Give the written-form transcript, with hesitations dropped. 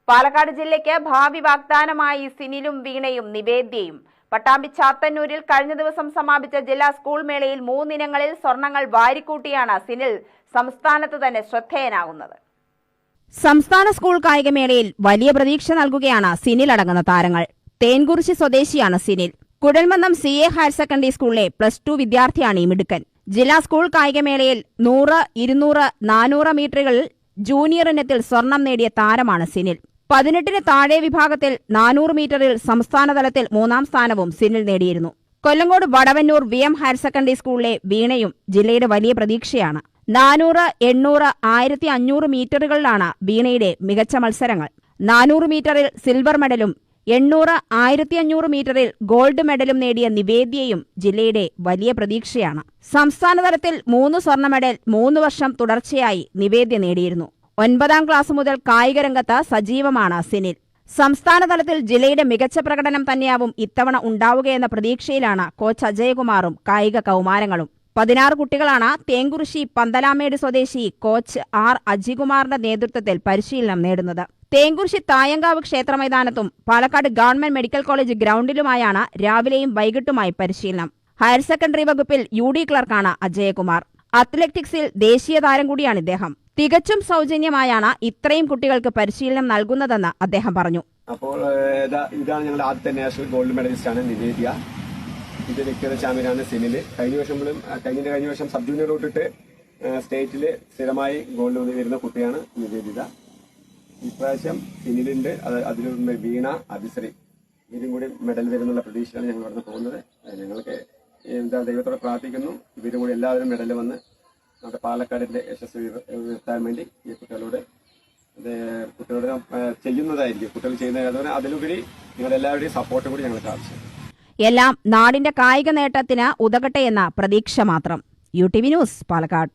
പാലക്കാട് ജില്ലയ്ക്ക് ഭാവി വാഗ്ദാനമായി സിനിലും വീണയും നിവേദ്യയും. പട്ടാമ്പി ചാത്തന്നൂരിൽ കഴിഞ്ഞ ദിവസം സമാപിച്ച ജില്ലാ സ്കൂൾ മേളയിൽ 3 ഇനങ്ങളിൽ സ്വർണങ്ങൾ വാരിക്കൂട്ടിയാണ് സിനിൽ സംസ്ഥാനത്ത് തന്നെ ശ്രദ്ധേയനാകുന്നത്. സംസ്ഥാന സ്കൂൾ കായികമേളയിൽ വലിയ പ്രതീക്ഷ നൽകുകയാണ് സിനിലടങ്ങുന്ന താരങ്ങൾ. തേൻകുറിശി സ്വദേശിയാണ് Sinil. Kuzhalmannam CA higher secondary സ്കൂളിലെ +2 വിദ്യാർത്ഥിയാണ് ഈ മിടുക്കൻ. ജില്ലാ സ്കൂൾ കായികമേളയിൽ 100, 200, 400 മീറ്ററുകളിൽ ജൂനിയർ ഇനത്തിൽ സ്വർണം നേടിയ താരമാണ് സിനിൽ. 18-ന് താഴെ വിഭാഗത്തിൽ 400 മീറ്ററിൽ സംസ്ഥാനതലത്തിൽ 3ാം സ്ഥാനവും സിനിൽ നേടിയിരുന്നു. Kollengode Vadavannur VM higher secondary സ്കൂളിലെ വീണയും ജില്ലയുടെ വലിയ പ്രതീക്ഷയാണ്. 400, 800, 1500 മീറ്ററുകളിലാണ് വീണയുടെ മികച്ച മത്സരങ്ങൾ. 400 മീറ്ററിൽ സിൽവർ മെഡലും 800, 1500 മീറ്ററിൽ ഗോൾഡ് മെഡലും നേടിയ നിവേദ്യയും ജില്ലയുടെ വലിയ പ്രതീക്ഷയാണ്. സംസ്ഥാനതലത്തിൽ 3 സ്വർണ്ണ മെഡൽ 3 വർഷം തുടർച്ചയായി നിവേദ്യ നേടിയിരുന്നു. 9ാം ക്ലാസ് മുതൽ കായികരംഗത്ത് സജീവമാണ് സിനിൽ. സംസ്ഥാനതലത്തിൽ ജില്ലയുടെ മികച്ച പ്രകടനം തന്നെയാവും ഇത്തവണ ഉണ്ടാവുകയെന്ന പ്രതീക്ഷയിലാണ് കോച്ച് അജയകുമാറും കായിക കൗമാരങ്ങളും. 16 കുട്ടികളാണ് തേങ്കുറിശി പന്തലാമേട് സ്വദേശി കോച്ച് R. അജികുമാറിന്റെ നേതൃത്വത്തിൽ പരിശീലനം നേടുന്നത്. തേങ്കുറിശി തായങ്കാവ് ക്ഷേത്രമൈതാനത്തും പാലക്കാട് ഗവൺമെന്റ് മെഡിക്കൽ കോളേജ് ഗ്രൗണ്ടിലുമായാണ് രാവിലെയും വൈകിട്ടുമായി പരിശീലനം. ഹയർ സെക്കൻഡറി വകുപ്പിൽ UD ക്ലർക്കാണ് അജയകുമാർ. അത്ലറ്റിക്സിൽ ദേശീയ താരം കൂടിയാണ് ഇദ്ദേഹം. തികച്ചും സൗജന്യമായാണ് ഇത്രയും കുട്ടികൾക്ക് പരിശീലനം നൽകുന്നതെന്ന് അദ്ദേഹം പറഞ്ഞു. അപ്പോൾ ഇതാണ് ഞങ്ങളുടെ ആദ്യത്തെ നാഷണൽ ഗോൾഡ് മെഡലിസ്റ്റാണ് നിവേദ്യ. ഇത് വ്യക്തിഗത ചാമ്പ്യനാണ് സിനിൽ. കഴിഞ്ഞ വർഷം സബ് ജൂനിയർ തൊട്ടിട്ട് സ്റ്റേറ്റിൽ സ്ഥിരമായി ഗോൾഡ് വരുന്ന കുട്ടിയാണ് നിവേദിത. ഇപ്രാവശ്യം സിനിലുണ്ട്, അതിലൂടെ വീണ, അഭിശ്രീ, ഇതും കൂടി മെഡൽ വരുന്നുള്ള പ്രതീക്ഷയാണ് ഞങ്ങൾ ഇവിടുന്ന് പോകുന്നത്. ഞങ്ങൾക്ക് ദൈവത്തോടെ പ്രാർത്ഥിക്കുന്നു ഇവരും കൂടി എല്ലാവരും മെഡൽ വന്ന് നമ്മുടെ പാലക്കാടിന്റെ യശസ്വി വരുത്താൻ വേണ്ടി ഈ കുട്ടികളോട് ചെയ്യുന്നതായിരിക്കും. കുട്ടികൾ ചെയ്യുന്ന അതിലുപരി നിങ്ങളെല്ലാവരുടെയും സപ്പോർട്ടും കൂടി ഞങ്ങൾക്ക് ആവശ്യം. എല്ലാം നാടിന്റെ കായിക നേട്ടത്തിന് ഉതകട്ടെ എന്ന പ്രതീക്ഷ മാത്രം. UTV news, Palakkad.